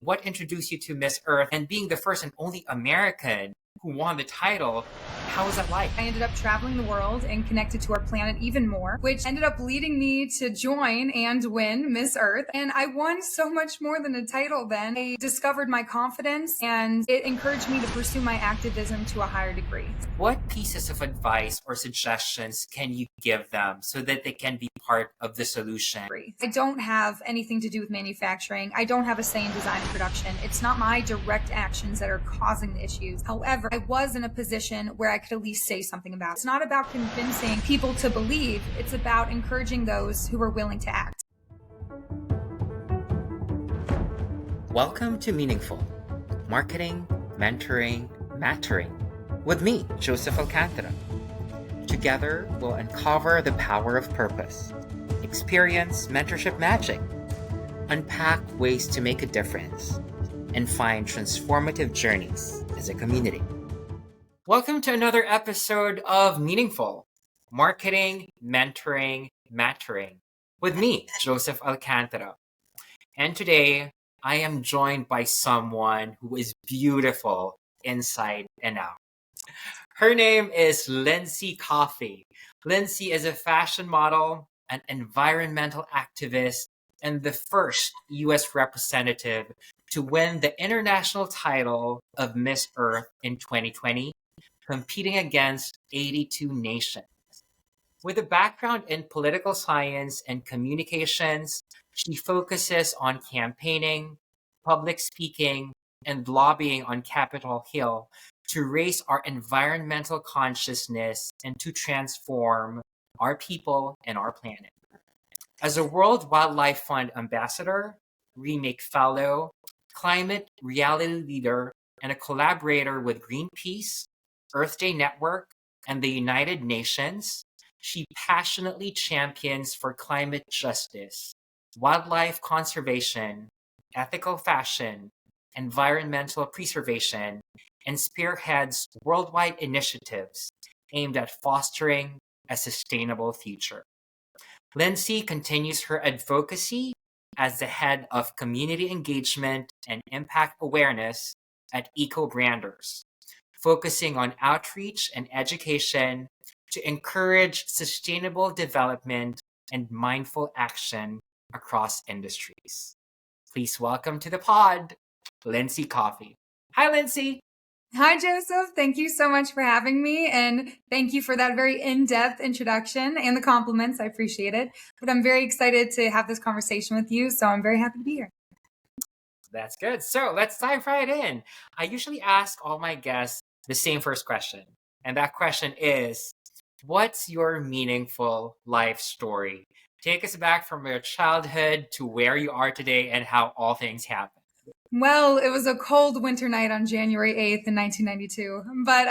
What introduced you to Miss Earth and being the first and only American who won the title? How was that like? I ended up traveling the world and connected to our planet even more, which ended up leading me to join and win Miss Earth. And I won so much more than a title then. I discovered my confidence and it encouraged me to pursue my activism to a higher degree. What pieces of advice or suggestions can you give them so that they can be part of the solution? I don't have anything to do with manufacturing. I don't have a say in design and production. It's not my direct actions that are causing the issues. However, I was in a position where I could at least say something about it. It's not about convincing people to believe. It's about encouraging those who are willing to act. Welcome to Meaningful, Marketing, Mentoring, Mattering, with me, Joseph Alcantara. Together, we'll uncover the power of purpose, experience mentorship magic, unpack ways to make a difference, and find transformative journeys as a community. Welcome to another episode of Meaningful, Marketing, Mentoring, Mattering, with me, Joseph Alcantara. And today, I am joined by someone who is beautiful inside and out. Her name is Lindsey Coffey. Lindsey is a fashion model, an environmental activist, and the first U.S. representative to win the international title of Miss Earth in 2020, competing against 82 nations. With a background in political science and communications, she focuses on campaigning, public speaking, and lobbying on Capitol Hill to raise our environmental consciousness and to transform our people and our planet. As a World Wildlife Fund ambassador, Remake Fellow, climate reality leader, and a collaborator with Greenpeace, Earth Day Network, and the United Nations, she passionately champions for climate justice, wildlife conservation, ethical fashion, environmental preservation, and spearheads worldwide initiatives aimed at fostering a sustainable future. Lindsey continues her advocacy as the head of community engagement and impact awareness at EcoBranders, focusing on outreach and education to encourage sustainable development and mindful action across industries. Please welcome to the pod, Lindsey Coffey. Hi, Lindsey. Hi, Joseph. Thank you so much for having me. And thank you for that very in-depth introduction and the compliments. I appreciate it. But I'm very excited to have this conversation with you. So I'm very happy to be here. That's good. So let's dive right in. I usually ask all my guests the same first question. And that question is, what's your meaningful life story? Take us back from your childhood to where you are today and how all things happen. Well, it was a cold winter night on January 8th in 1992. But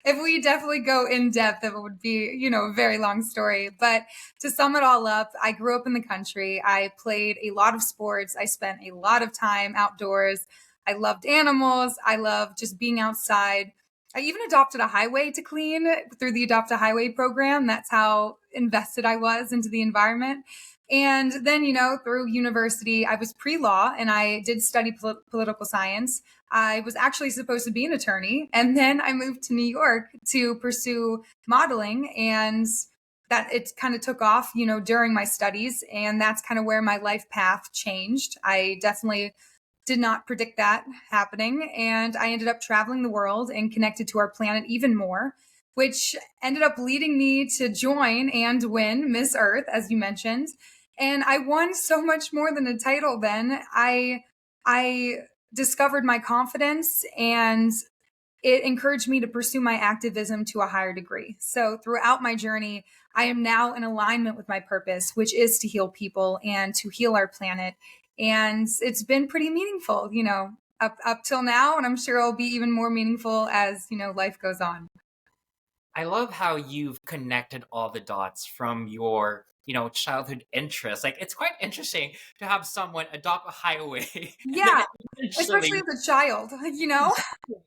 if we definitely go in depth, it would be, a very long story. But to sum it all up, I grew up in the country. I played a lot of sports. I spent a lot of time outdoors. I loved animals. I loved just being outside. I even adopted a highway to clean through the Adopt a Highway program. That's how invested I was into the environment. And then, through university, I was pre-law and I did study political science. I was actually supposed to be an attorney. And then I moved to New York to pursue modeling, and that it kind of took off, during my studies. And that's kind of where my life path changed. I definitely did not predict that happening. And I ended up traveling the world and connected to our planet even more, which ended up leading me to join and win Miss Earth, as you mentioned. And I won so much more than a title then. I discovered my confidence and it encouraged me to pursue my activism to a higher degree. So throughout my journey, I am now in alignment with my purpose, which is to heal people and to heal our planet. And it's been pretty meaningful, up till now. And I'm sure it'll be even more meaningful as, life goes on. I love how you've connected all the dots from your childhood interests. Like, it's quite interesting to have someone adopt a highway. Yeah, especially as a child,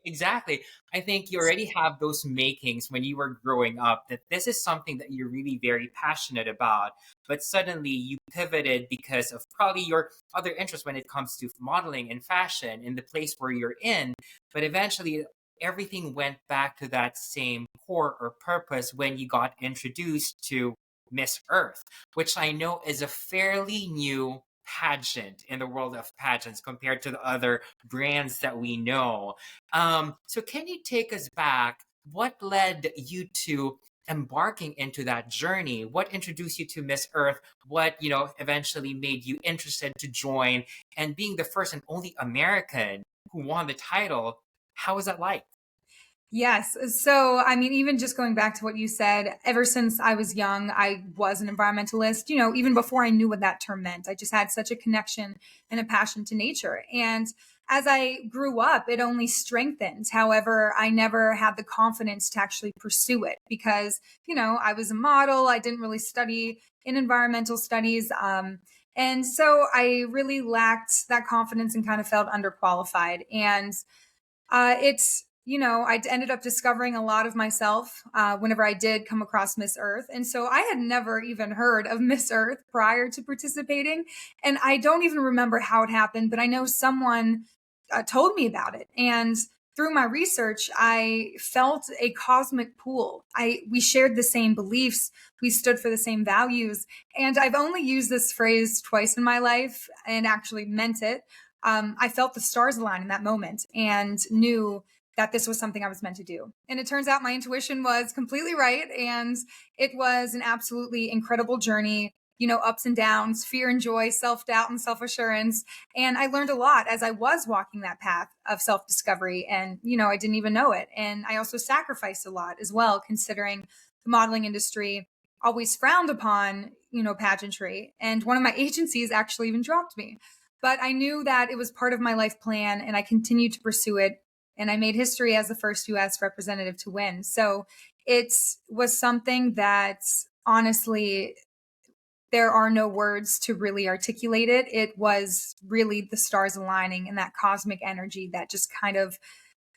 Exactly. I think you already have those makings when you were growing up that this is something that you're really very passionate about, but suddenly you pivoted because of probably your other interests when it comes to modeling and fashion in the place where you're in. But eventually, everything went back to that same core or purpose when you got introduced to Miss Earth, which I know is a fairly new pageant in the world of pageants compared to the other brands that we know. So can you take us back? What led you to embarking into that journey? What introduced you to Miss Earth? What, eventually made you interested to join and being the first and only American who won the title? How was that like? Yes. So, I mean, even just going back to what you said, ever since I was young, I was an environmentalist, even before I knew what that term meant. I just had such a connection and a passion to nature. And as I grew up, it only strengthened. However, I never had the confidence to actually pursue it because, I was a model. I didn't really study in environmental studies. And so I really lacked that confidence and kind of felt underqualified. And I ended up discovering a lot of myself whenever I did come across Miss Earth. And so I had never even heard of Miss Earth prior to participating. And I don't even remember how it happened, but I know someone told me about it. And through my research, I felt a cosmic pull. We shared the same beliefs, we stood for the same values, and I've only used this phrase twice in my life and actually meant it. I felt the stars align in that moment and knew that this was something I was meant to do. And it turns out my intuition was completely right. And it was an absolutely incredible journey, ups and downs, fear and joy, self doubt and self assurance. And I learned a lot as I was walking that path of self discovery. And, I didn't even know it. And I also sacrificed a lot as well, considering the modeling industry always frowned upon, pageantry. And one of my agencies actually even dropped me. But I knew that it was part of my life plan and I continued to pursue it. And I made history as the first US representative to win. So it was something that honestly, there are no words to really articulate it. It was really the stars aligning and that cosmic energy that just kind of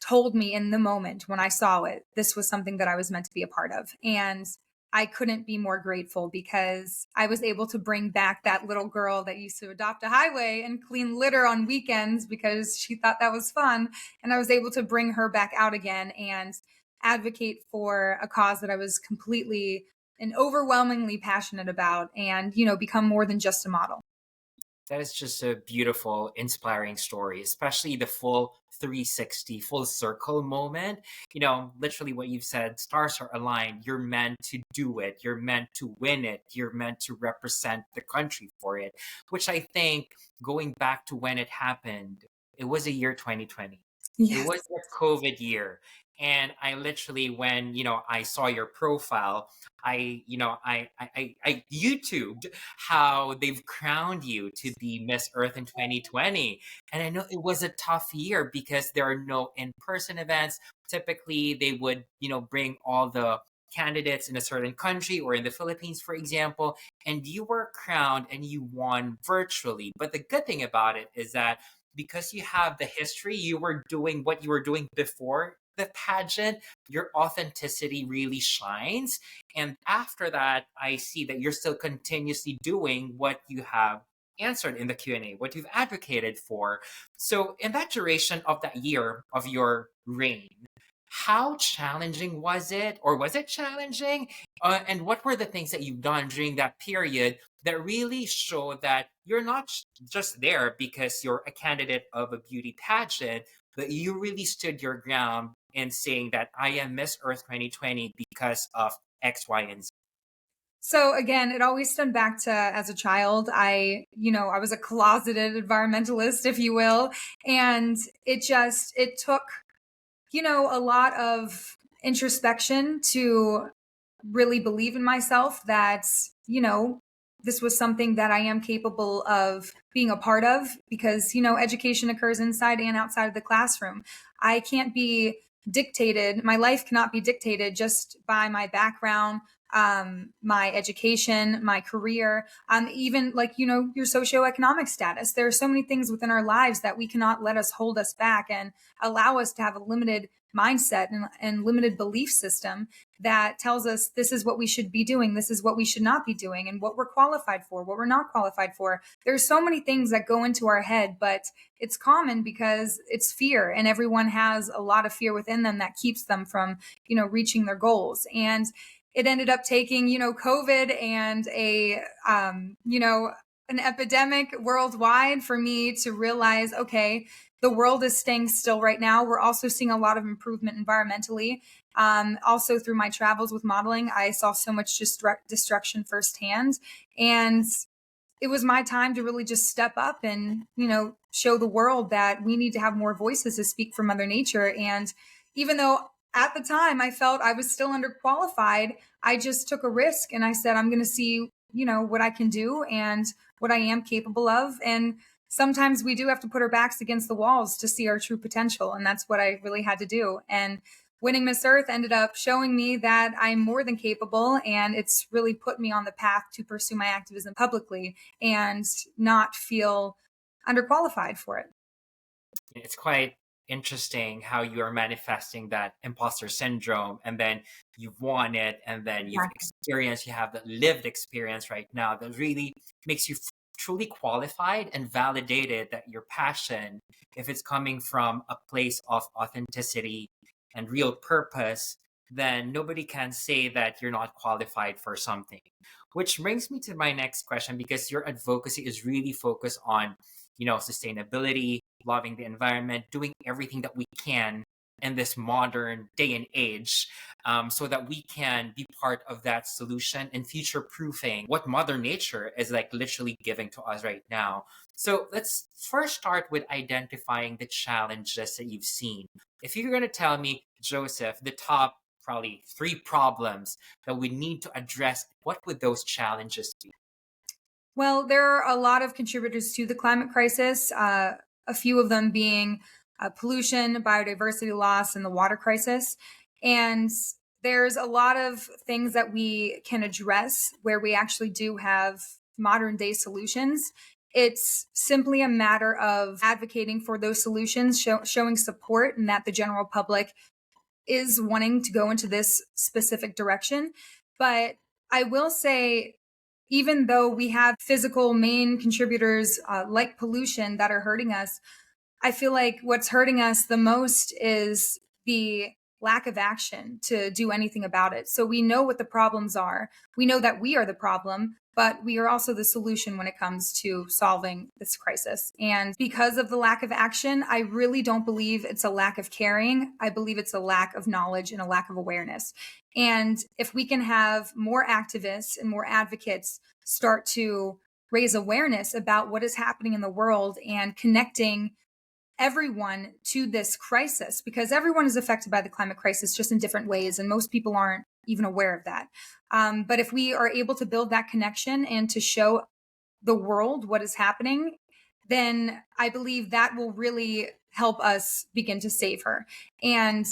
told me in the moment when I saw it, this was something that I was meant to be a part of. And I couldn't be more grateful because I was able to bring back that little girl that used to adopt a highway and clean litter on weekends because she thought that was fun. And I was able to bring her back out again and advocate for a cause that I was completely and overwhelmingly passionate about and, become more than just a model. That is just a beautiful, inspiring story, especially the full 360, full circle moment. Literally what you've said, stars are aligned. You're meant to do it. You're meant to win it. You're meant to represent the country for it, which I think going back to when it happened, it was a year 2020. It Yes. was the COVID year. And I literally, when, I saw your profile, I YouTubed how they've crowned you to be Miss Earth in 2020. And I know it was a tough year because there are no in-person events. Typically, they would, bring all the candidates in a certain country or in the Philippines, for example, and you were crowned and you won virtually. But the good thing about it is that because you have the history, you were doing what you were doing before the pageant, your authenticity really shines. And after that, I see that you're still continuously doing what you have answered in the Q&A, what you've advocated for. So in that duration of that year of your reign, how challenging was it, or was it challenging? And what were the things that you've done during that period that really show that you're not just there because you're a candidate of a beauty pageant, but you really stood your ground in saying that I am Miss Earth 2020 because of X, Y, and Z? So again, it always stemmed back to as a child, I was a closeted environmentalist, if you will. And it took, a lot of introspection to really believe in myself that, this was something that I am capable of being a part of because, education occurs inside and outside of the classroom. I can't be dictated, my life cannot be dictated just by my background, my education, my career, even like, your socioeconomic status. There are so many things within our lives that we cannot let us hold us back and allow us to have a limited mindset and limited belief system that tells us this is what we should be doing, this is what we should not be doing, and what we're qualified for, what we're not qualified for. There's so many things that go into our head, but it's common because it's fear, and everyone has a lot of fear within them that keeps them from, reaching their goals. And it ended up taking, COVID and an epidemic worldwide for me to realize, okay, the world is staying still right now. We're also seeing a lot of improvement environmentally. Also through my travels with modeling, I saw so much destruction firsthand. And it was my time to really just step up and, show the world that we need to have more voices to speak for Mother Nature. And even though at the time I felt I was still underqualified, I just took a risk and I said, I'm going to see, what I can do and what I am capable of. And sometimes we do have to put our backs against the walls to see our true potential. And that's what I really had to do. And winning Miss Earth ended up showing me that I'm more than capable, and it's really put me on the path to pursue my activism publicly and not feel underqualified for it. It's quite interesting how you are manifesting that imposter syndrome, and then you've won it, and then you have the lived experience right now that really makes you truly qualified and validated that your passion, if it's coming from a place of authenticity and real purpose, then nobody can say that you're not qualified for something. Which brings me to my next question, because your advocacy is really focused on, sustainability, loving the environment, doing everything that we can in this modern day and age, so that we can be part of that solution and future proofing what Mother Nature is like literally giving to us right now. So let's first start with identifying the challenges that you've seen. If you're going to tell me, Joseph, the top probably 3 problems that we need to address, what would those challenges be? Well, there are a lot of contributors to the climate crisis, a few of them being pollution, biodiversity loss, and the water crisis. And there's a lot of things that we can address where we actually do have modern day solutions. It's simply a matter of advocating for those solutions, showing support, and that the general public is wanting to go into this specific direction. But I will say, even though we have physical main contributors like pollution that are hurting us, I feel like what's hurting us the most is the lack of action to do anything about it. So we know what the problems are. We know that we are the problem, but we are also the solution when it comes to solving this crisis. And because of the lack of action, I really don't believe it's a lack of caring. I believe it's a lack of knowledge and a lack of awareness. And if we can have more activists and more advocates start to raise awareness about what is happening in the world and connecting everyone to this crisis, because everyone is affected by the climate crisis just in different ways, and most people aren't even aware of that. But if we are able to build that connection and to show the world what is happening, then I believe that will really help us begin to save her. And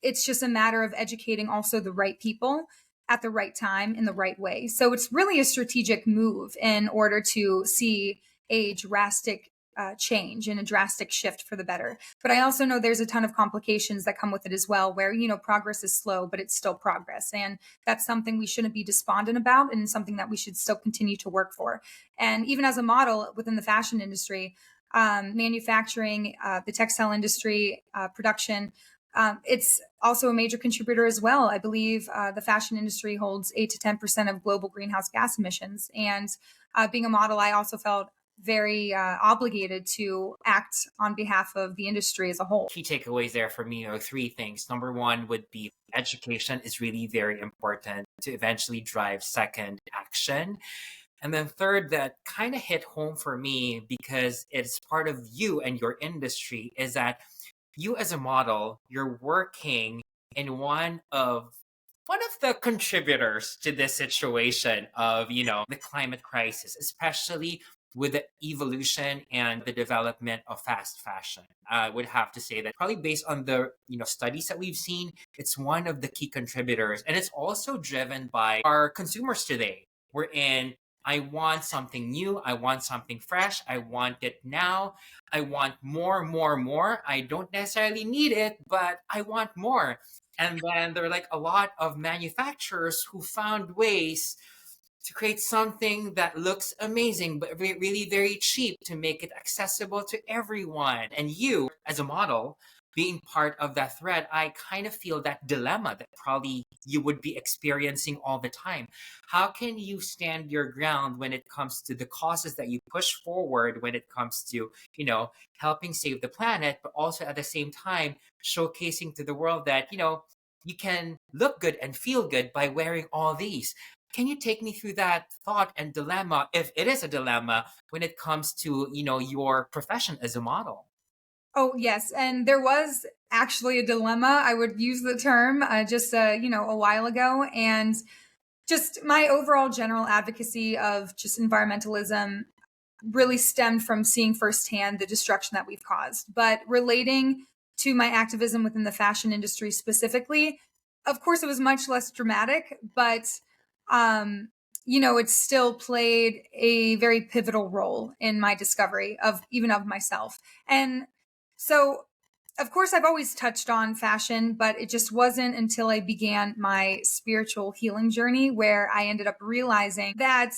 it's just a matter of educating also the right people at the right time in the right way. So it's really a strategic move in order to see a drastic change and a drastic shift for the better. But I also know there's a ton of complications that come with it as well, where, progress is slow, but it's still progress. And that's something we shouldn't be despondent about, and something that we should still continue to work for. And even as a model within the fashion industry, manufacturing, the textile industry, production, it's also a major contributor as well. I believe the fashion industry holds 8 to 10% of global greenhouse gas emissions. And being a model, I also felt very obligated to act on behalf of the industry as a whole. Key takeaways there for me are 3 things. Number 1 would be education is really very important to eventually drive second action. And then third, that kind of hit home for me because it's part of you and your industry, is that you as a model, you're working in one of the contributors to this situation of, the climate crisis, especially with the evolution and the development of fast fashion. I would have to say that probably based on the studies that we've seen, it's one of the key contributors, and it's also driven by our consumers today. We're in. I want something new. I want something fresh. I want it now. I want more, more, more. I don't necessarily need it, but I want more. And then there are like a lot of manufacturers who found ways to create something that looks amazing, but really very cheap to make it accessible to everyone. And you, as a model, being part of that thread, I kind of feel that dilemma that probably you would be experiencing all the time. How can you stand your ground when it comes to the causes that you push forward, when it comes to, helping save the planet, but also at the same time showcasing to the world that, you can look good and feel good by wearing all these? Can you take me through that thought and dilemma, if it is a dilemma, when it comes to, your profession as a model? Oh, yes. And there was actually a dilemma. I would use the term just, a while ago. And just my overall general advocacy of just environmentalism really stemmed from seeing firsthand the destruction that we've caused. But relating to my activism within the fashion industry specifically, of course, it was much less dramatic, but it still played a very pivotal role in my discovery of even of myself. And so, of course, I've always touched on fashion, but it just wasn't until I began my spiritual healing journey where I ended up realizing that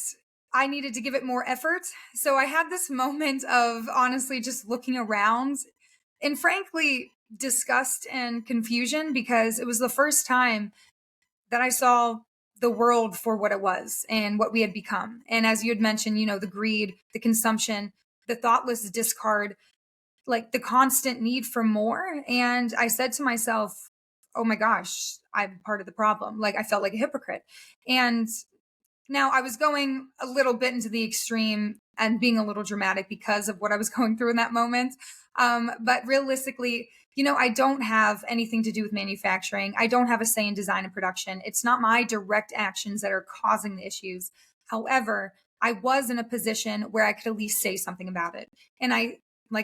I needed to give it more effort. So I had this moment of honestly just looking around and frankly disgust and confusion because it was the first time that I saw the world for what it was and what we had become. And as you had mentioned, the greed, the consumption, the thoughtless discard, like the constant need for more. And I said to myself, oh my gosh, I'm part of the problem. Like I felt like a hypocrite. And now I was going a little bit into the extreme and being a little dramatic because of what I was going through in that moment. But realistically, I don't have anything to do with manufacturing. I don't have a say in design and production. It's not my direct actions that are causing the issues. However, I was in a position where I could at least say something about it. And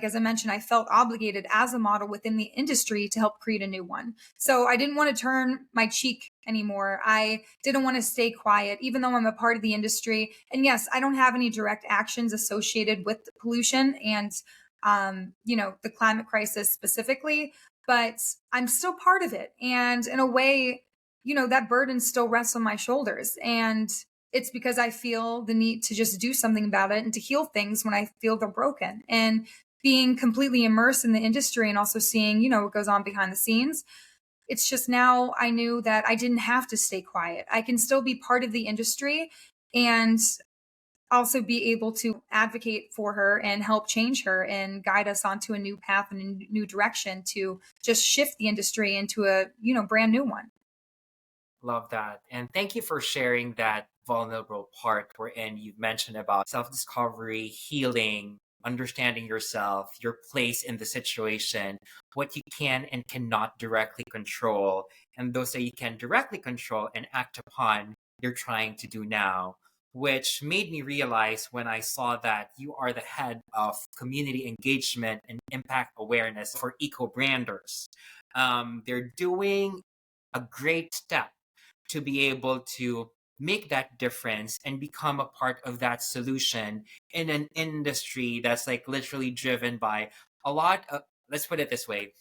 as I mentioned, I felt obligated as a model within the industry to help create a new one. So I didn't want to turn my cheek anymore. I didn't want to stay quiet, even though I'm a part of the industry. And yes, I don't have any direct actions associated with pollution and, the climate crisis specifically, but I'm still part of it. And in a way, that burden still rests on my shoulders. And it's because I feel the need to just do something about it and to heal things when I feel they're broken. And being completely immersed in the industry and also seeing, what goes on behind the scenes, it's just now I knew that I didn't have to stay quiet. I can still be part of the industry and also be able to advocate for her and help change her and guide us onto a new path and a new direction to just shift the industry into a, brand new one. Love that. And thank you for sharing that vulnerable part wherein you've mentioned about self discovery, healing, understanding yourself, your place in the situation, what you can and cannot directly control, and those that you can directly control and act upon, you're trying to do now. Which made me realize when I saw that you are the head of community engagement and impact awareness for EcoBranders. They're doing a great step to be able to make that difference and become a part of that solution in an industry that's like literally driven by a lot of, let's put it this way,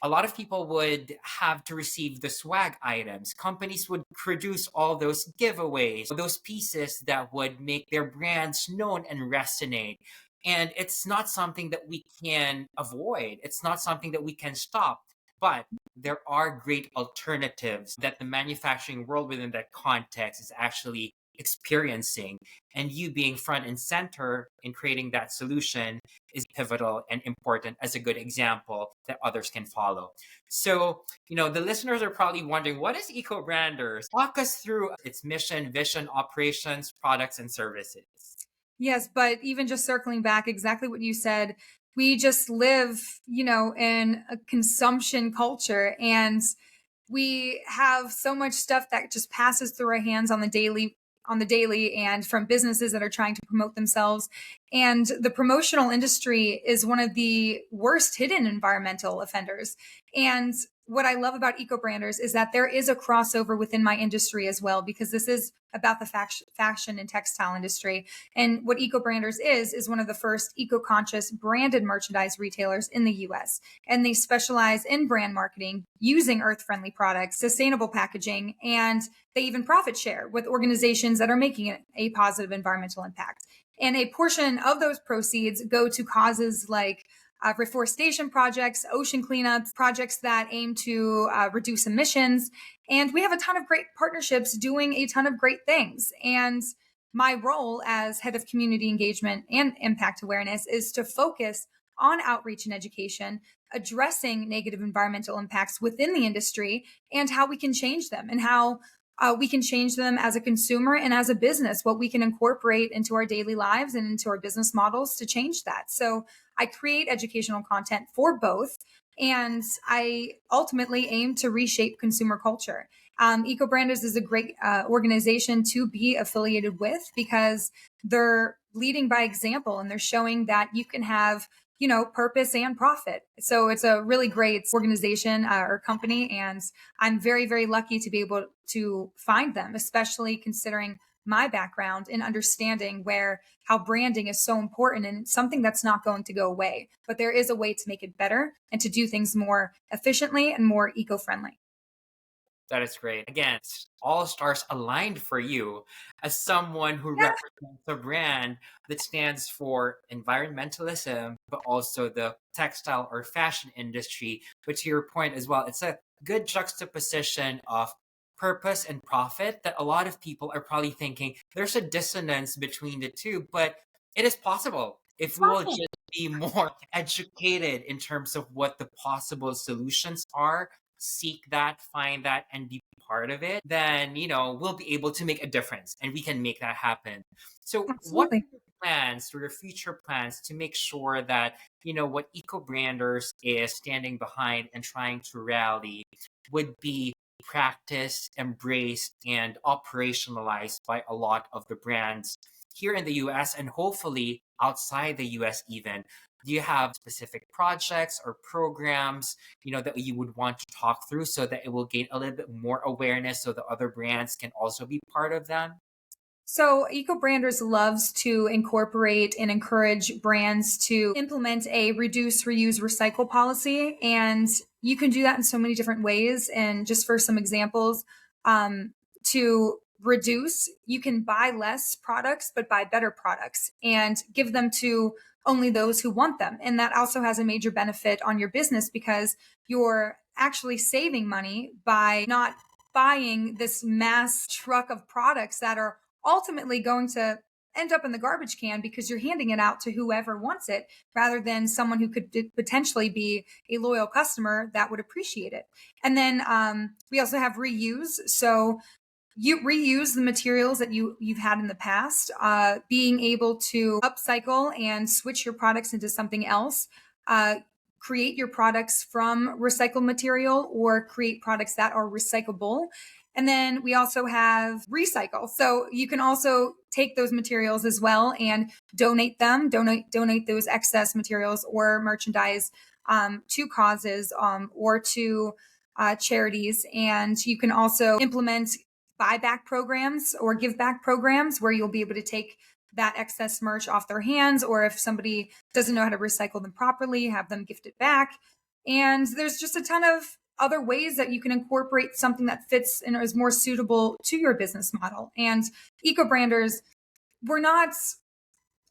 a lot of people would have to receive the swag items. Companies would produce all those giveaways, those pieces that would make their brands known and resonate. And it's not something that we can avoid. It's not something that we can stop. But there are great alternatives that the manufacturing world within that context is actually experiencing. And you being front and center in creating that solution is pivotal and important as a good example that others can follow. So, the listeners are probably wondering, what is EcoBranders? Walk us through its mission, vision, operations, products, and services. Yes, but even just circling back, exactly what you said, we just live, in a consumption culture and we have so much stuff that just passes through our hands on the daily on the daily and from businesses that are trying to promote themselves. And the promotional industry is one of the worst hidden environmental offenders. And what I love about EcoBranders is that there is a crossover within my industry as well, because this is about the fashion and textile industry. And what EcoBranders is one of the first eco-conscious branded merchandise retailers in the US. And they specialize in brand marketing using earth-friendly products, sustainable packaging, and they even profit share with organizations that are making a positive environmental impact. And a portion of those proceeds go to causes like reforestation projects, ocean cleanups, projects that aim to reduce emissions. And we have a ton of great partnerships doing a ton of great things. And my role as head of community engagement and impact awareness is to focus on outreach and education, addressing negative environmental impacts within the industry and how we can change them, and how we can change them as a consumer and as a business, what we can incorporate into our daily lives and into our business models to change that. So I create educational content for both, and I ultimately aim to reshape consumer culture. EcoBranders is a great organization to be affiliated with because they're leading by example and they're showing that you can have purpose and profit. So it's a really great organization or company. And I'm very, very lucky to be able to find them, especially considering my background in understanding how branding is so important and something that's not going to go away. But there is a way to make it better and to do things more efficiently and more eco-friendly. That is great. Again, all stars aligned for you as someone who Yeah. represents a brand that stands for environmentalism, but also the textile or fashion industry. But to your point as well, it's a good juxtaposition of purpose and profit that a lot of people are probably thinking there's a dissonance between the two, but it is possible if we will Awesome. just be more educated in terms of what the possible solutions are, seek that, find that, and be part of it, then, we'll be able to make a difference and we can make that happen. So, what are Absolutely. your plans or your future plans to make sure that, what EcoBranders is standing behind and trying to rally would be practiced, embraced, and operationalized by a lot of the brands here in the US and hopefully outside the US even? Do you have specific projects or programs, that you would want to talk through so that it will gain a little bit more awareness so the other brands can also be part of them? So, EcoBranders loves to incorporate and encourage brands to implement a reduce, reuse, recycle policy. And you can do that in so many different ways. And just for some examples, to reduce, you can buy less products, but buy better products and give them to only those who want them. And that also has a major benefit on your business because you're actually saving money by not buying this mass truck of products that are ultimately going to end up in the garbage can because you're handing it out to whoever wants it rather than someone who could potentially be a loyal customer that would appreciate it. And then we also have reuse. So you reuse the materials that you've had in the past, being able to upcycle and switch your products into something else, create your products from recycled material or create products that are recyclable. And then we also have recycle. So you can also take those materials as well and donate those excess materials or merchandise to causes or to charities. And you can also implement buyback programs or give back programs where you'll be able to take that excess merch off their hands, or if somebody doesn't know how to recycle them properly, have them gift it back. And there's just a ton of other ways that you can incorporate something that fits and is more suitable to your business model. And EcoBranders, we're not,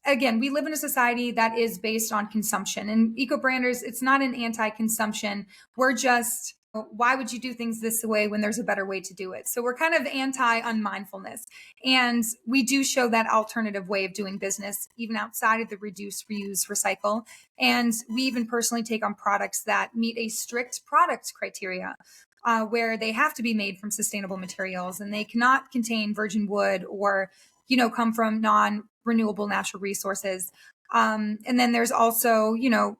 again, we live in a society that is based on consumption, and EcoBranders, it's not an anti-consumption. We're just, why would you do things this way when there's a better way to do it? So we're kind of anti-unmindfulness. And we do show that alternative way of doing business, even outside of the reduce, reuse, recycle. And we even personally take on products that meet a strict product criteria. Where they have to be made from sustainable materials and they cannot contain virgin wood or, come from non-renewable natural resources. And then there's also,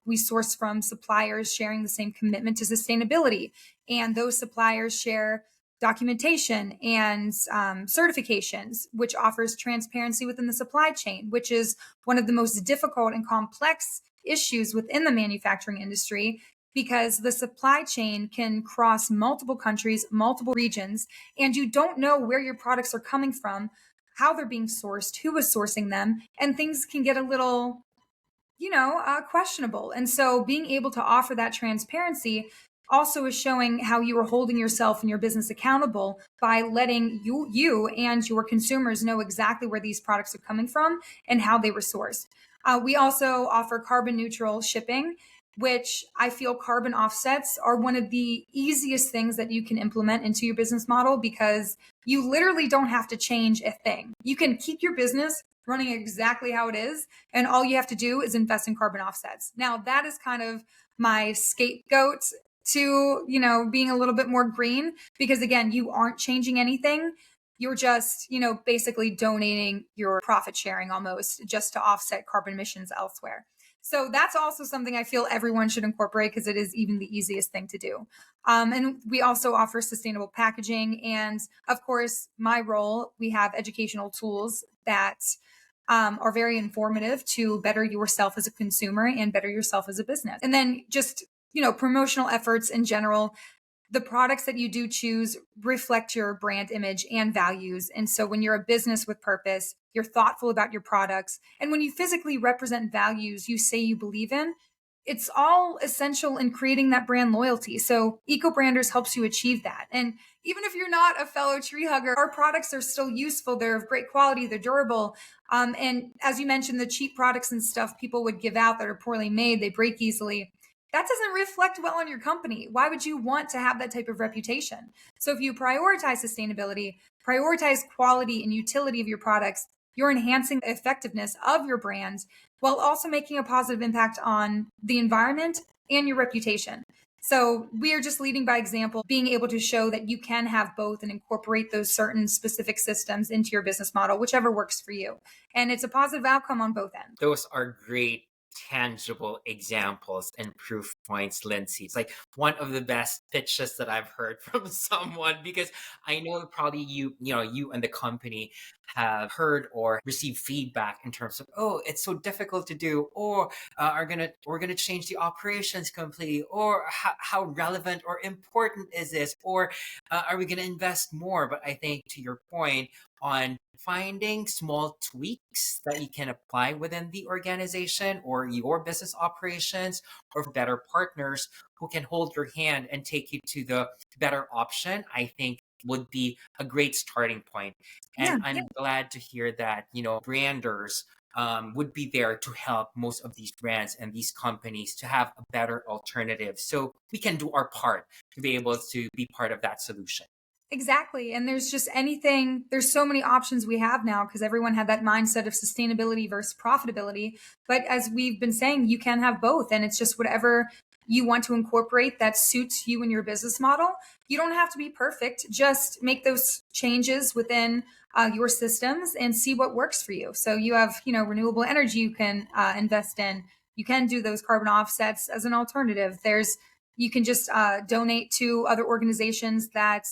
we source from suppliers sharing the same commitment to sustainability. And those suppliers share documentation and certifications, which offers transparency within the supply chain, which is one of the most difficult and complex issues within the manufacturing industry because the supply chain can cross multiple countries, multiple regions, and you don't know where your products are coming from, how they're being sourced, who is sourcing them, and things can get a little questionable. And so being able to offer that transparency also is showing how you are holding yourself and your business accountable by letting you and your consumers know exactly where these products are coming from and how they were sourced. We also offer carbon neutral shipping, which I feel carbon offsets are one of the easiest things that you can implement into your business model because you literally don't have to change a thing. You can keep your business running exactly how it is, and all you have to do is invest in carbon offsets. Now, that is kind of my scapegoat to, being a little bit more green because again, you aren't changing anything. You're just, basically donating your profit sharing almost just to offset carbon emissions elsewhere. So that's also something I feel everyone should incorporate because it is even the easiest thing to do. And we also offer sustainable packaging. And of course, my role, we have educational tools that are very informative to better yourself as a consumer and better yourself as a business. And then just, promotional efforts in general. The products that you do choose reflect your brand image and values. And so when you're a business with purpose, you're thoughtful about your products. And when you physically represent values you say you believe in, it's all essential in creating that brand loyalty. So EcoBranders helps you achieve that. And even if you're not a fellow tree hugger, our products are still useful. They're of great quality. They're durable. And as you mentioned, the cheap products and stuff people would give out that are poorly made, they break easily. That doesn't reflect well on your company. Why would you want to have that type of reputation? So if you prioritize sustainability, prioritize quality and utility of your products, you're enhancing the effectiveness of your brand while also making a positive impact on the environment and your reputation. So we are just leading by example, being able to show that you can have both and incorporate those certain specific systems into your business model, whichever works for you. And it's a positive outcome on both ends. Those are great tangible examples and proof points, Lindsey. It's like one of the best pitches that I've heard from someone because I know that probably you and the company have heard or received feedback in terms of, oh, it's so difficult to do, or we're gonna change the operations completely, or how relevant or important is this, or are we gonna invest more? But I think to your point on finding small tweaks that you can apply within the organization or your business operations, or better partners who can hold your hand and take you to the better option, I think would be a great starting point. And I'm glad to hear that, branders would be there to help most of these brands and these companies to have a better alternative. So we can do our part to be able to be part of that solution. Exactly. And there's so many options we have now because everyone had that mindset of sustainability versus profitability. But as we've been saying, you can have both. And it's just whatever you want to incorporate that suits you and your business model. You don't have to be perfect. Just make those changes within your systems and see what works for you. So you have, renewable energy you can invest in. You can do those carbon offsets as an alternative. You can just donate to other organizations that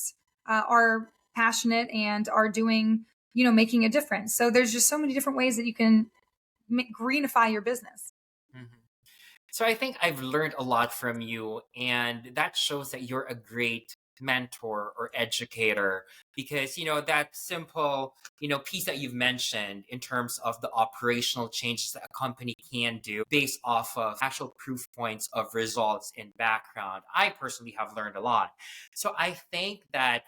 are passionate and are doing, making a difference. So there's just so many different ways that you can greenify your business. Mhm. So I think I've learned a lot from you, and that shows that you're a great mentor or educator because that simple piece that you've mentioned in terms of the operational changes that a company can do based off of actual proof points of results in background, I personally have learned a lot. So I think that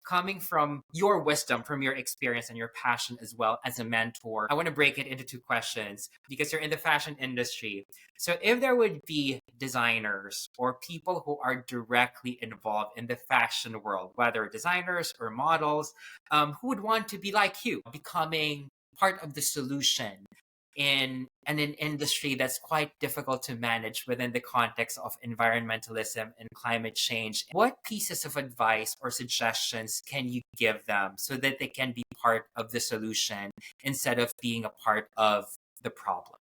coming from your wisdom, from your experience and your passion as well as a mentor, I want to break it into two questions because you're in the fashion industry. So if there would be designers or people who are directly involved in the fashion world, whether designers or models, who would want to be like you, becoming part of the solution in an industry that's quite difficult to manage within the context of environmentalism and climate change, what pieces of advice or suggestions can you give them so that they can be part of the solution instead of being a part of the problem?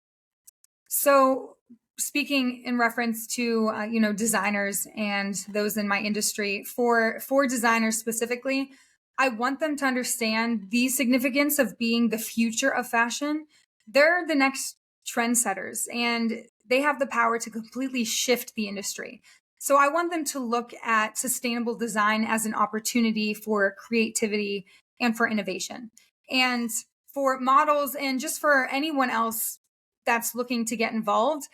So speaking in reference to designers and those in my industry, for designers specifically, I want them to understand the significance of being the future of fashion. They're the next trendsetters, and they have the power to completely shift the industry. So I want them to look at sustainable design as an opportunity for creativity and for innovation. And for models and just for anyone else that's looking to get involved,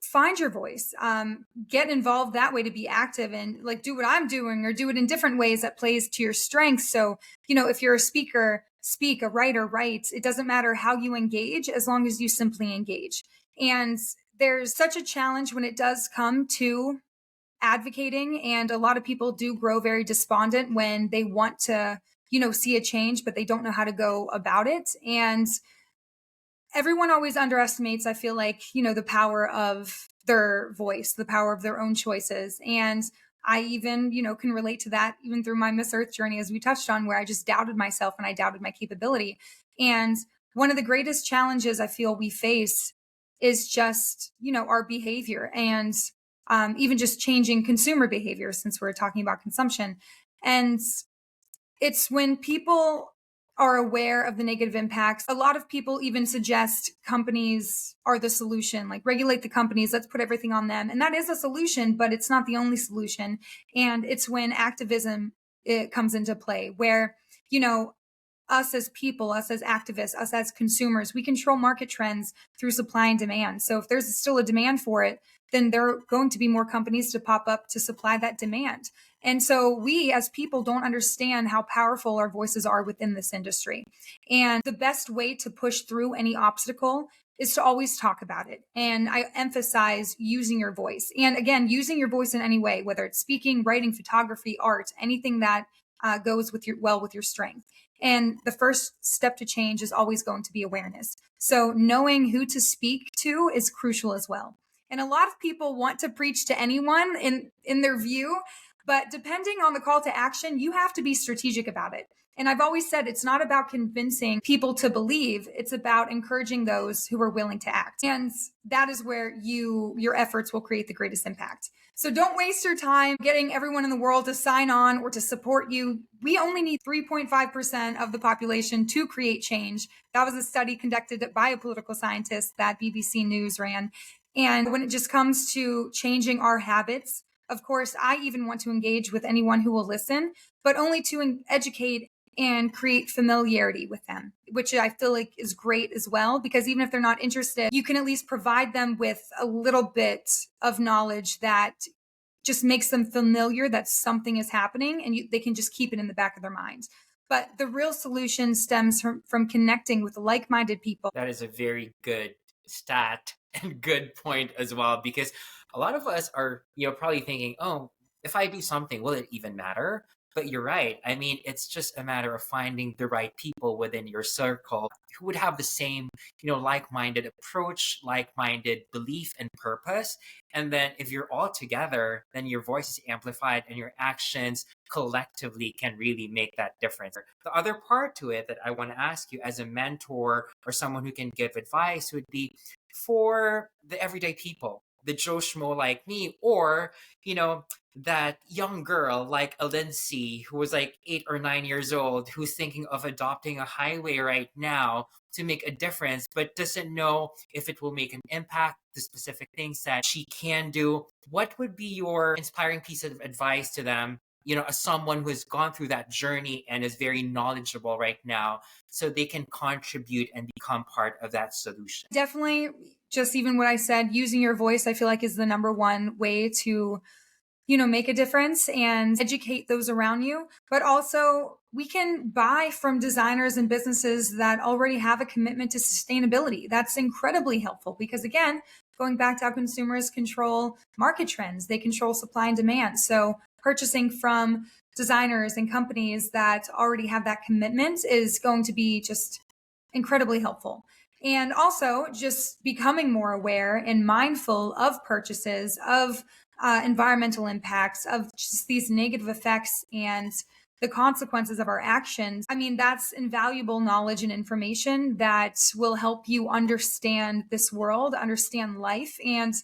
find your voice, get involved that way to be active and like do what I'm doing or do it in different ways that plays to your strengths. So, if you're a speaker, speak, a writer, write. It doesn't matter how you engage as long as you simply engage. And there's such a challenge when it does come to advocating. And a lot of people do grow very despondent when they want to, see a change, but they don't know how to go about it. And everyone always underestimates, I feel like, the power of their voice, the power of their own choices. And I even, can relate to that even through my Miss Earth journey, as we touched on, where I just doubted myself and I doubted my capability. And one of the greatest challenges I feel we face is just, our behavior and even just changing consumer behavior, since we're talking about consumption. And it's when people are aware of the negative impacts. A lot of people even suggest companies are the solution, like regulate the companies, let's put everything on them. And that is a solution, but it's not the only solution. And it's when activism it comes into play, where, us as people, us as activists, us as consumers, we control market trends through supply and demand. So if there's still a demand for it, then there are going to be more companies to pop up to supply that demand. And so we as people don't understand how powerful our voices are within this industry. And the best way to push through any obstacle is to always talk about it. And I emphasize using your voice. And again, using your voice in any way, whether it's speaking, writing, photography, art, anything that goes with your strength. And the first step to change is always going to be awareness. So knowing who to speak to is crucial as well. And a lot of people want to preach to anyone in their view, but depending on the call to action, you have to be strategic about it. And I've always said it's not about convincing people to believe, it's about encouraging those who are willing to act. And that is where your efforts will create the greatest impact. So don't waste your time getting everyone in the world to sign on or to support you. We only need 3.5% of the population to create change. That was a study conducted by a political scientist that BBC News ran. And when it just comes to changing our habits, of course, I even want to engage with anyone who will listen, but only to educate and create familiarity with them, which I feel like is great as well, because even if they're not interested, you can at least provide them with a little bit of knowledge that just makes them familiar that something is happening, and they can just keep it in the back of their minds. But the real solution stems from connecting with like-minded people. That is a very good stat and good point as well, because a lot of us are, probably thinking, oh, if I do something, will it even matter? But you're right. I mean, it's just a matter of finding the right people within your circle who would have the same, like-minded approach, like-minded belief and purpose. And then if you're all together, then your voice is amplified and your actions collectively can really make that difference. The other part to it that I want to ask you as a mentor or someone who can give advice would be for the everyday people, the Joe Schmo like me, or, that young girl like a Lindsey who was like 8 or 9 years old, who's thinking of adopting a highway right now to make a difference, but doesn't know if it will make an impact, the specific things that she can do. What would be your inspiring piece of advice to them, as someone who has gone through that journey and is very knowledgeable right now, so they can contribute and become part of that solution? Definitely, just even what I said, using your voice, I feel like is the number one way to make a difference and educate those around you. But also we can buy from designers and businesses that already have a commitment to sustainability. That's incredibly helpful because, again, going back to how consumers control market trends, they control supply and demand. So purchasing from designers and companies that already have that commitment is going to be just incredibly helpful. And also just becoming more aware and mindful of purchases, of environmental impacts, of just these negative effects and the consequences of our actions. I mean, that's invaluable knowledge and information that will help you understand this world, understand life, and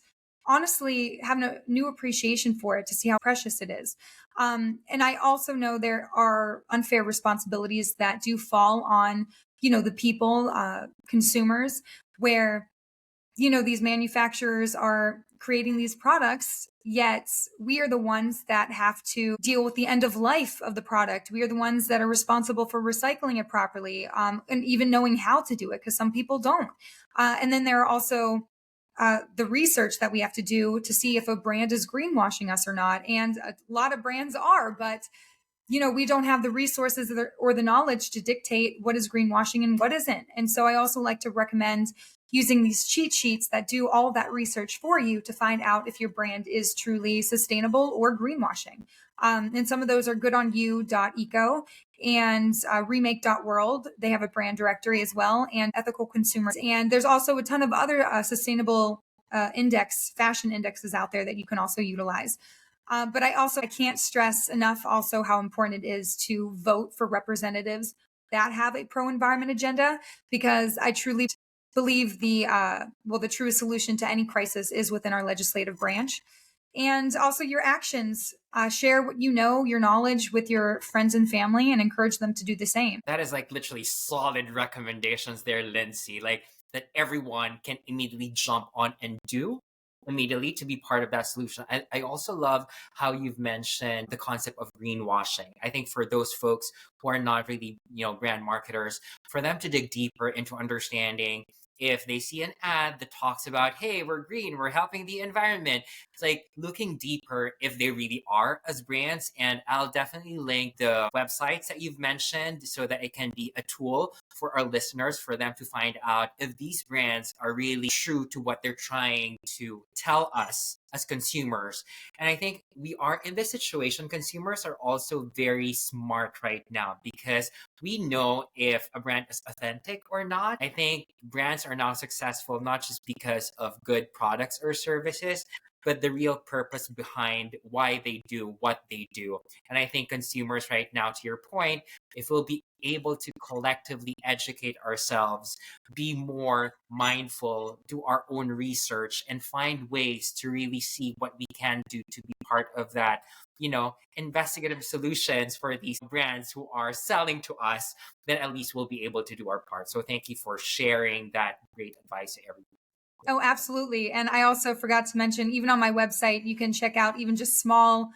honestly have a new appreciation for it to see how precious it is. And I also know there are unfair responsibilities that do fall on, the people, consumers, where these manufacturers are creating these products, yet we are the ones that have to deal with the end of life of the product. We are the ones that are responsible for recycling it properly, and even knowing how to do it, because some people don't. And then there are also the research that we have to do to see if a brand is greenwashing us or not. And a lot of brands are, but we don't have the resources or the knowledge to dictate what is greenwashing and what isn't. And so I also like to recommend using these cheat sheets that do all of that research for you to find out if your brand is truly sustainable or greenwashing. And some of those are goodonyou.eco and remake.world. They have a brand directory as well, and ethical consumers. And there's also a ton of other sustainable fashion indexes out there that you can also utilize. But I can't stress enough also how important it is to vote for representatives that have a pro-environment agenda, because I truly believe the truest solution to any crisis is within our legislative branch. And also your actions, share what your knowledge with your friends and family, and encourage them to do the same. That is like literally solid recommendations there, Lindsey. Like that everyone can immediately jump on and do immediately to be part of that solution. I also love how you've mentioned the concept of greenwashing. I think for those folks who are not really, brand marketers, for them to dig deeper into understanding if they see an ad that talks about, hey, we're green, we're helping the environment, it's like looking deeper if they really are as brands. And I'll definitely link the websites that you've mentioned so that it can be a tool for our listeners, for them to find out if these brands are really true to what they're trying to tell us as consumers. And I think we are in this situation. Consumers are also very smart right now because we know if a brand is authentic or not. I think brands are now successful not just because of good products or services, but the real purpose behind why they do what they do. And I think consumers right now, to your point, if we'll be able to collectively educate ourselves, be more mindful, do our own research, and find ways to really see what we can do to be part of that, investigative solutions for these brands who are selling to us, then at least we'll be able to do our part. So thank you for sharing that great advice to everyone. Oh, absolutely. And I also forgot to mention, even on my website, you can check out even just small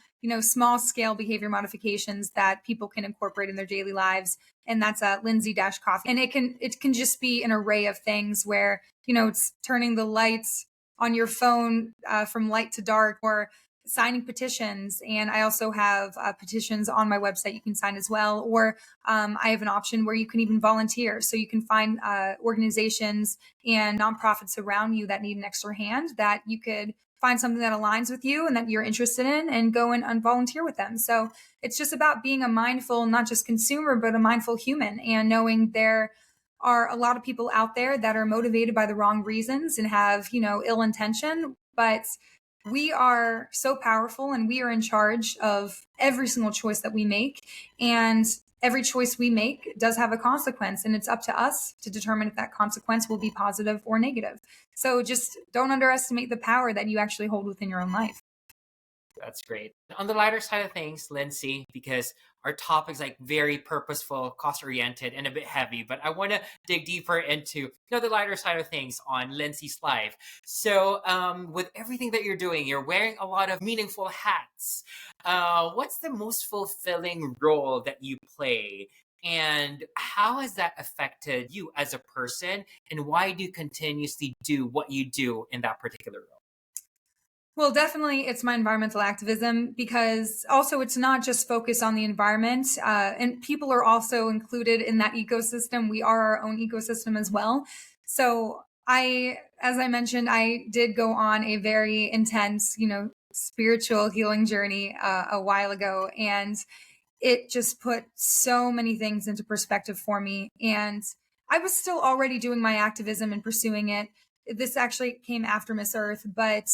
scale behavior modifications that people can incorporate in their daily lives. And that's Lindsey Coffey. And it can just be an array of things where, it's turning the lights on your phone from light to dark, or signing petitions. And I also have petitions on my website you can sign as well. Or I have an option where you can even volunteer. So you can find organizations and nonprofits around you that need an extra hand, that you could find something that aligns with you and that you're interested in, and go and volunteer with them. So it's just about being a mindful, not just consumer, but a mindful human, and knowing there are a lot of people out there that are motivated by the wrong reasons and have, ill intention, but we are so powerful and we are in charge of every single choice that we make. And every choice we make does have a consequence, and it's up to us to determine if that consequence will be positive or negative. So just don't underestimate the power that you actually hold within your own life. That's great. On the lighter side of things, Lindsey, because our topic's like very purposeful, cost-oriented, and a bit heavy, but I want to dig deeper into the lighter side of things on Lindsey's life. So with everything that you're doing, you're wearing a lot of meaningful hats. What's the most fulfilling role that you play? And how has that affected you as a person? And why do you continuously do what you do in that particular role? Well, definitely it's my environmental activism, because also it's not just focused on the environment, and people are also included in that ecosystem. We are our own ecosystem as well. So as I mentioned, I did go on a very intense, spiritual healing journey a while ago, and it just put so many things into perspective for me. And I was still already doing my activism and pursuing it. This actually came after Miss Earth, but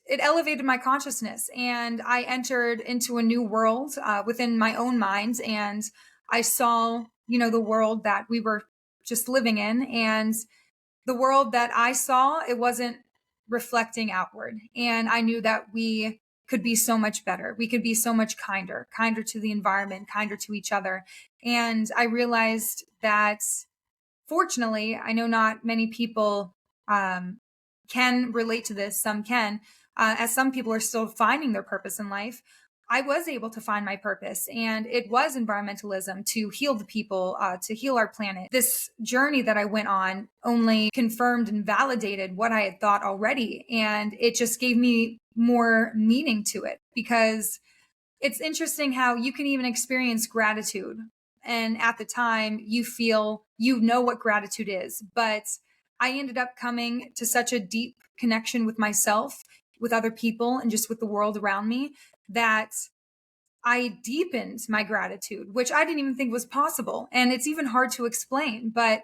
it elevated my consciousness, and I entered into a new world within my own mind, and I saw, the world that we were just living in, and the world that I saw, it wasn't reflecting outward. And I knew that we could be so much better. We could be so much kinder to the environment, kinder to each other. And I realized that, fortunately, I know not many people can relate to this. Some can, as some people are still finding their purpose in life. I was able to find my purpose, and it was environmentalism, to heal the people, to heal our planet. This journey that I went on only confirmed and validated what I had thought already, and it just gave me more meaning to it, because it's interesting how you can even experience gratitude. And at the time, you feel you know what gratitude is. But I ended up coming to such a deep connection with myself, with other people, and just with the world around me, that I deepened my gratitude, which I didn't even think was possible. And it's even hard to explain, but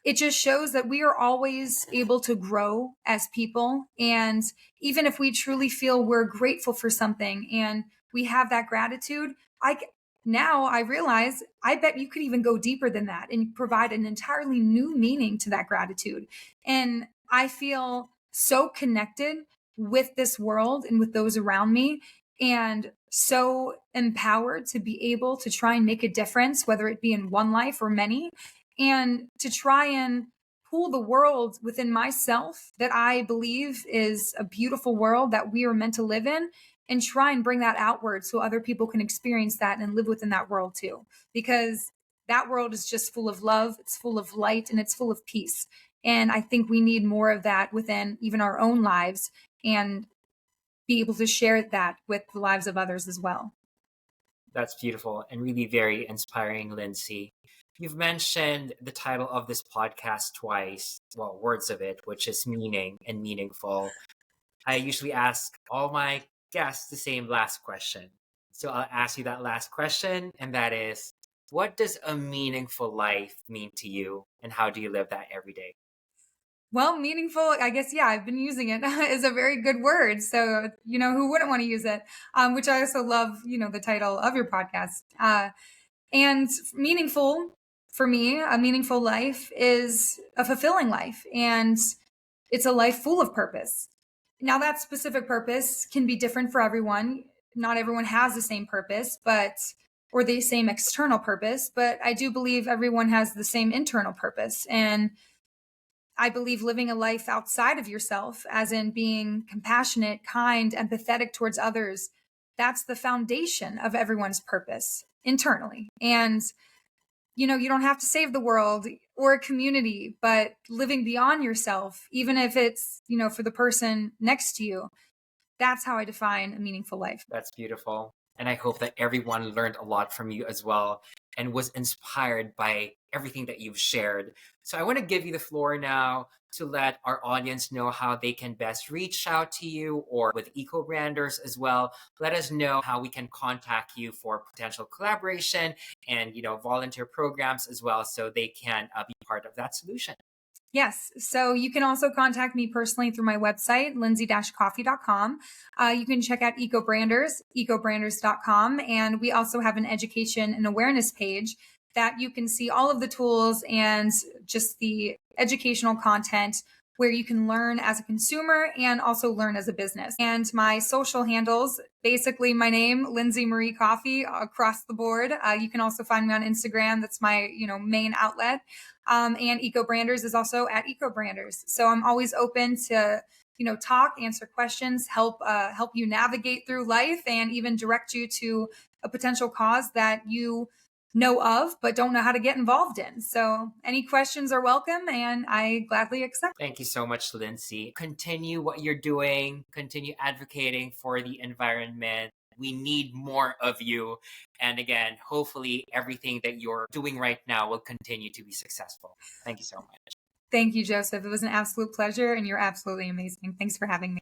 it just shows that we are always able to grow as people. And even if we truly feel we're grateful for something and we have that gratitude, now I realize I bet you could even go deeper than that and provide an entirely new meaning to that gratitude. And I feel so connected with this world and with those around me, and so empowered to be able to try and make a difference, whether it be in one life or many, and to try and pull the world within myself that I believe is a beautiful world that we are meant to live in, and try and bring that outward so other people can experience that and live within that world too. Because that world is just full of love, it's full of light, and it's full of peace. And I think we need more of that within even our own lives, and be able to share that with the lives of others as well. That's beautiful and really very inspiring, Lindsey. You've mentioned the title of this podcast twice, well, words of it, which is meaning and meaningful. I usually ask all my guests the same last question. So I'll ask you that last question, and that is, what does a meaningful life mean to you, and how do you live that every day? Well, meaningful, I guess, yeah, I've been using it, is a very good word. So, who wouldn't want to use it? Which I also love, the title of your podcast. And meaningful, for me, a meaningful life is a fulfilling life, and it's a life full of purpose. Now, that specific purpose can be different for everyone. Not everyone has the same purpose, or the same external purpose, but I do believe everyone has the same internal purpose. And I believe living a life outside of yourself, as in being compassionate, kind, empathetic towards others, that's the foundation of everyone's purpose internally. And, you don't have to save the world or a community, but living beyond yourself, even if it's, for the person next to you, that's how I define a meaningful life. That's beautiful. And I hope that everyone learned a lot from you as well and was inspired by everything that you've shared. So I want to give you the floor now to let our audience know how they can best reach out to you, or with EcoBranders as well. Let us know how we can contact you for potential collaboration and, volunteer programs as well, so they can be part of that solution. Yes. So you can also contact me personally through my website, lindsey-coffey.com. You can check out EcoBranders, ecobranders.com. And we also have an education and awareness page that you can see all of the tools and just the educational content, where you can learn as a consumer and also learn as a business. And my social handles, basically my name, Lindsey Marie Coffey, across the board. You can also find me on Instagram. That's my, main outlet. And EcoBranders is also at EcoBranders. So I'm always open to, talk, answer questions, help you navigate through life, and even direct you to a potential cause that you know of but don't know how to get involved in. So any questions are welcome, and I gladly accept. Thank you so much, Lindsey. Continue what you're doing. Continue advocating for the environment. We need more of you. And again, hopefully everything that you're doing right now will continue to be successful. Thank you so much. Thank you, Joseph. It was an absolute pleasure, and you're absolutely amazing. Thanks for having me.